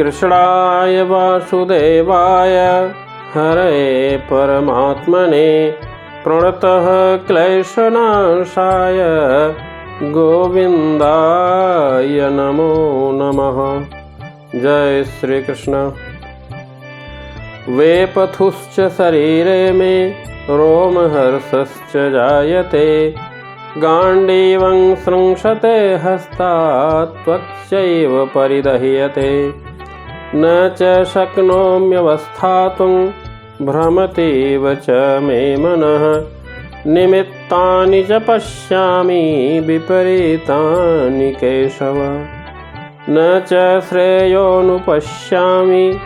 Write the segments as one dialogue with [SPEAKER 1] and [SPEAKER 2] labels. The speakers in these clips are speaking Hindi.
[SPEAKER 1] कृष्णाय वासुदेवाय हरे परमात्मने प्रणतः क्लेशनाशाय गोविंदाय नमो नमः। जय श्री कृष्ण। वेपथुश्च शरीरे में रोमहर्षश्च जायते गाण्डीवं सृंशते हस्तात् त्वच्चैव परिदह्यते न च शक्नोम्यवस्थातुं भ्रमतीव च मे मनः निमित्तानि च पश्यामि विपरीतानि केशव न च श्रेयोनुपश्यामि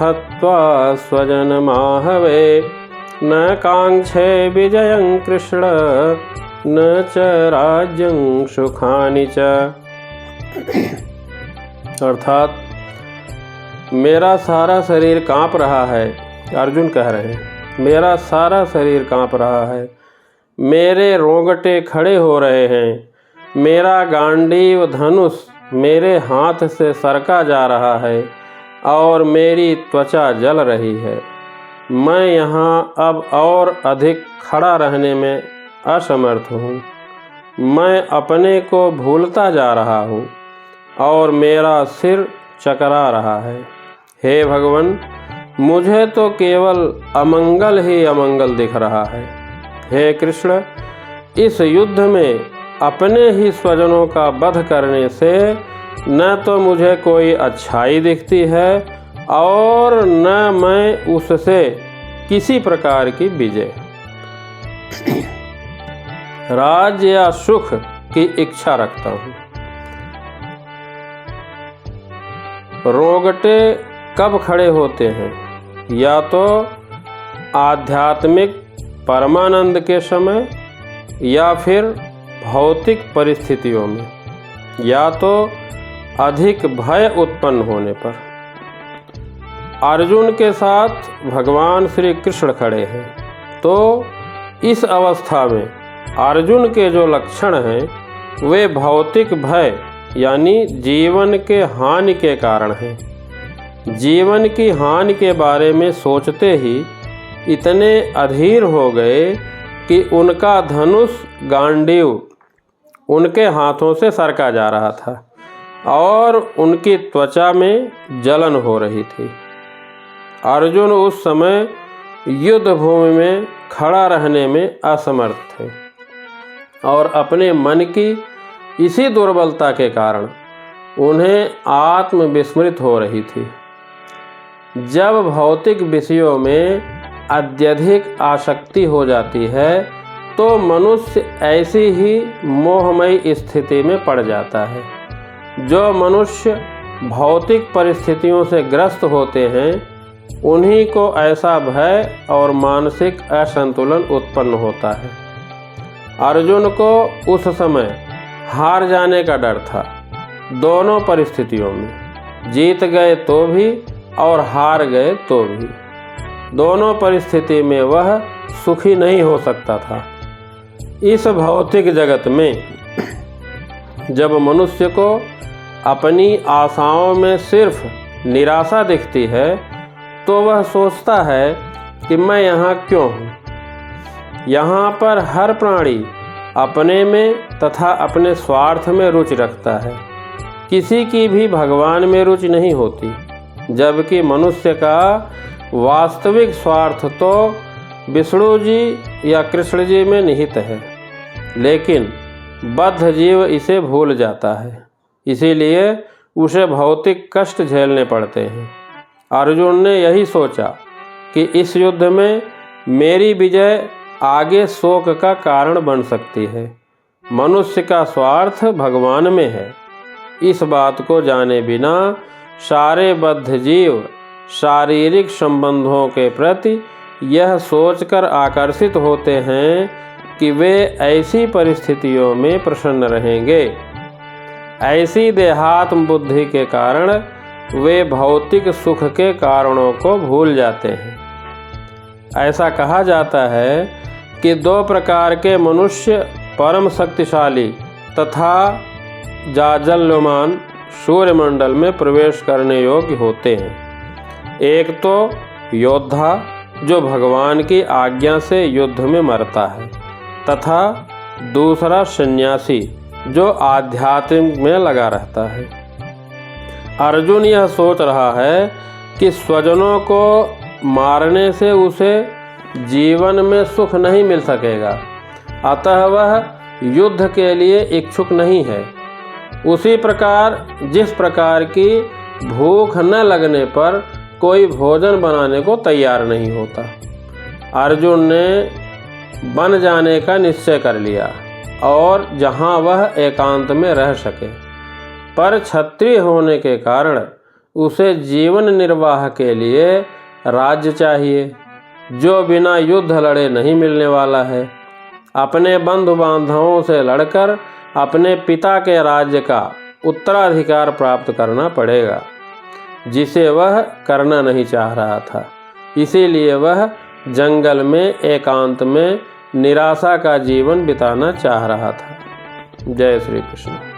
[SPEAKER 1] हत्वा स्वजनमाहवे न काङ्क्षे विजयं कृष्ण न च राज्यं सुखानि च। अर्थात मेरा सारा शरीर काँप रहा है। अर्जुन कह रहे हैं मेरा सारा शरीर काँप रहा है, मेरे रोंगटे खड़े हो रहे हैं, मेरा गांडीव धनुष मेरे हाथ से सरका जा रहा है और मेरी त्वचा जल रही है। मैं यहाँ अब और अधिक खड़ा रहने में असमर्थ हूँ। मैं अपने को भूलता जा रहा हूँ और मेरा सिर चकरा रहा है। हे भगवान, मुझे तो केवल अमंगल ही अमंगल दिख रहा है। हे कृष्ण, इस युद्ध में अपने ही स्वजनों का वध करने से न तो मुझे कोई अच्छाई दिखती है और न मैं उससे किसी प्रकार की विजय, राज्य या सुख की इच्छा रखता हूँ। रोंगटे कब खड़े होते हैं? या तो आध्यात्मिक परमानंद के समय, या फिर भौतिक परिस्थितियों में, या तो अधिक भय उत्पन्न होने पर। अर्जुन के साथ भगवान श्री कृष्ण खड़े हैं, तो इस अवस्था में अर्जुन के जो लक्षण हैं वे भौतिक भय यानी जीवन के हानि के कारण हैं। जीवन की हानि के बारे में सोचते ही इतने अधीर हो गए कि उनका धनुष गांडीव उनके हाथों से सरका जा रहा था और उनकी त्वचा में जलन हो रही थी। अर्जुन उस समय युद्ध भूमि में खड़ा रहने में असमर्थ थे और अपने मन की इसी दुर्बलता के कारण उन्हें आत्मविस्मृत हो रही थी। जब भौतिक विषयों में अत्यधिक आसक्ति हो जाती है तो मनुष्य ऐसी ही मोहमयी स्थिति में पड़ जाता है। जो मनुष्य भौतिक परिस्थितियों से ग्रस्त होते हैं उन्हीं को ऐसा भय और मानसिक असंतुलन उत्पन्न होता है। अर्जुन को उस समय हार जाने का डर था। दोनों परिस्थितियों में जीत गए तो भी और हार गए तो भी, दोनों परिस्थिति में वह सुखी नहीं हो सकता था। इस भौतिक जगत में जब मनुष्य को अपनी आशाओं में सिर्फ निराशा दिखती है तो वह सोचता है कि मैं यहाँ क्यों हूँ। यहाँ पर हर प्राणी अपने में तथा अपने स्वार्थ में रुचि रखता है, किसी की भी भगवान में रुचि नहीं होती, जबकि मनुष्य का वास्तविक स्वार्थ तो विष्णु जी या कृष्ण जी में निहित है, लेकिन बद्ध जीव इसे भूल जाता है, इसीलिए उसे भौतिक कष्ट झेलने पड़ते हैं। अर्जुन ने यही सोचा कि इस युद्ध में मेरी विजय आगे शोक का कारण बन सकती है। मनुष्य का स्वार्थ भगवान में है। इस बात को जाने बिना सारे बद्ध जीव शारीरिक संबंधों के प्रति यह सोचकर आकर्षित होते हैं कि वे ऐसी परिस्थितियों में प्रसन्न रहेंगे। ऐसी देहात्म बुद्धि के कारण वे भौतिक सुख के कारणों को भूल जाते हैं। ऐसा कहा जाता है कि दो प्रकार के मनुष्य परम शक्तिशाली तथा जाजल्यमान सूर्यमंडल में प्रवेश करने योग्य होते हैं। एक तो योद्धा जो भगवान की आज्ञा से युद्ध में मरता है, तथा दूसरा सन्यासी जो आध्यात्म में लगा रहता है। अर्जुन यह सोच रहा है कि स्वजनों को मारने से उसे जीवन में सुख नहीं मिल सकेगा, अतः वह युद्ध के लिए इच्छुक नहीं है। उसी प्रकार जिस प्रकार की भूख न लगने पर कोई भोजन बनाने को तैयार नहीं होता, अर्जुन ने बन जाने का निश्चय कर लिया और जहाँ वह एकांत में रह सके। पर क्षत्रिय होने के कारण उसे जीवन निर्वाह के लिए राज्य चाहिए, जो बिना युद्ध लड़े नहीं मिलने वाला है। अपने बंधु बांधवों से लड़कर अपने पिता के राज्य का उत्तराधिकार प्राप्त करना पड़ेगा, जिसे वह करना नहीं चाह रहा था। इसीलिए वह जंगल में एकांत में निराशा का जीवन बिताना चाह रहा था। जय श्री कृष्ण।